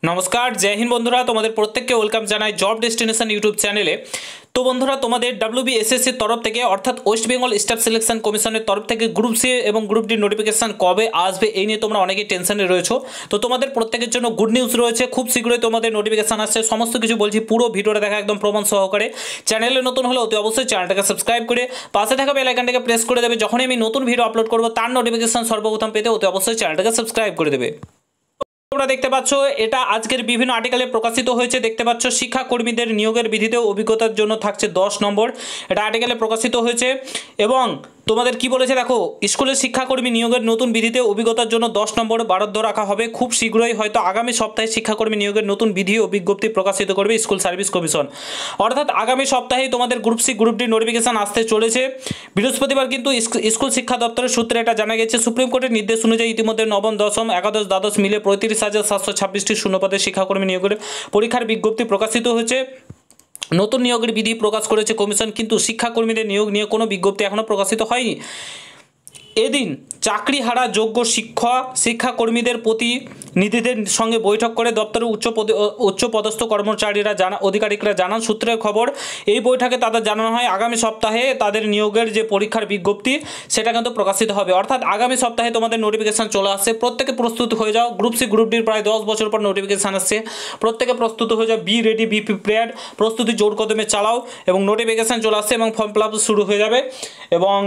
नमस्कार जय हिंद बंधुरा तुम्हारे प्रत्येक के वेलकाम जानाई जब डेस्टिनेशन यूट्यूब चैनेले। तो बंधुरा तुम्हारे WBSSC तरफ থেকে অর্থাৎ ওয়েস্ট বেঙ্গল স্টাফ সিলেকশন কমিশনের তরফ থেকে গ্রুপ সি এবং গ্রুপ ডি নোটিফিকেশন কবে আসবে এই নিয়ে তোমরা অনেকেই টেনশনে রয়েছো। তো তোমাদের প্রত্যেকের জন্য গুড নিউজ রয়েছে, খুব শীঘ্রই তোমাদের নোটিফিকেশন আসছে। সমস্ত কিছু বলছি, পুরো ভিডিওটা দেখা একদম প্রমাণ সহকারে। চ্যানেলে নতুন হলে অতি অবশ্যই চ্যানেলটাকে সাবস্ক্রাইব করে পাশে থাকা বেল আইকনটাকে প্রেস করে দেবে। যখনই আমি নতুন ভিডিও আপলোড করব তার নোটিফিকেশন সর্বপ্রথম পেতে অতি অবশ্যই চ্যানেলটাকে সাবস্ক্রাইব করে দেবে। তোমরা দেখতে পাচ্ছ এটা আজকের বিভিন্ন আর্টিকেলে প্রকাশিত হয়েছে। দেখতে পাচ্ছ শিক্ষাকর্মীদের নিয়োগের বিধিতে অভিজ্ঞতার জন্য থাকছে 10 নম্বর, এটা আর্টিকেলে প্রকাশিত হয়েছে। এবং তোমাদের কি বলেছে দেখো, স্কুলের শিক্ষাকর্মী নিয়োগের নতুন বিধিতে অভিজ্ঞতার জন্য 10 নম্বর বরাদ্দ রাখা হবে। খুব শীঘ্রই হয়তো আগামী সপ্তাহে শিক্ষাকর্মী নিয়োগের নতুন বিধি ও বিজ্ঞপ্তি প্রকাশিত করবে স্কুল সার্ভিস কমিশন। অর্থাৎ আগামী সপ্তাহেই তোমাদের group C group D notification আসতে চলেছে। বৃহস্পতিবার কিন্তু স্কুল শিক্ষা দপ্তরের সূত্রে এটা জানা গেছে। সুপ্রিম কোর্টের নির্দেশ অনুযায়ী ইতিমধ্যে নবম দশম একাদশ দ্বাদশ মিলে 35,726টি শূন্যপদে শিক্ষাকর্মী নিয়োগের পরীক্ষার বিজ্ঞপ্তি প্রকাশিত হয়েছে। নতুন নিয়োগের বিধি প্রকাশ করেছে কমিশন, কিন্তু শিক্ষাকর্মীদের নিয়োগ নিয়ে কোনো বিজ্ঞপ্তি এখনও প্রকাশিত হয়নি। এদিন চাকরিহারা যোগ্য শিক্ষাকর্মীদের প্রতিনিধিদের সঙ্গে বৈঠক করে দপ্তরের উচ্চপদস্থ কর্মচারীরা আধিকারিকরা জানান। সূত্রের খবর, এই বৈঠকে তাদের জানানো হয় আগামী সপ্তাহে তাদের নিয়োগের যে পরীক্ষার বিজ্ঞপ্তি সেটা কিন্তু প্রকাশিত হবে। অর্থাৎ আগামী সপ্তাহে তোমাদের নোটিফিকেশান চলে আসছে। প্রত্যেকে প্রস্তুত হয়ে যাও। গ্রুপ সি গ্রুপ ডির প্রায় 10 বছর পর নোটিফিকেশান আসছে। প্রত্যেকে প্রস্তুত হয়ে যাও, বি রেডি, বি প্রিপেয়ার্ড, প্রস্তুতি জোর কদমে চালাও। এবং নোটিফিকেশান চলে আসছে এবং ফর্ম ফিল আপ শুরু হয়ে যাবে। এবং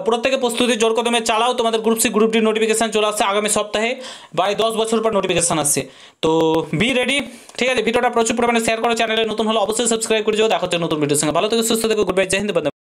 প্রত্যেকে প্রস্তুতি জোর কদমে চালাও। তোমাদের group C group D notification চলে আসছে আগামী সপ্তাহে, প্রায় 10 বছর পর নোটিফিকেশন আসছে। তো বি রেডি। ঠিক আছে, ভিডিওটা প্রচুর পরিমাণে শেয়ার করো। চ্যানেলে নতুন হলে অবশ্যই সাবস্ক্রাইব করে যাও। দেখা হচ্ছে নতুন ভিডিওর সঙ্গে। ভালো থেকে সুস্থ থেকো। গুড বাই, জয় হিন্দ।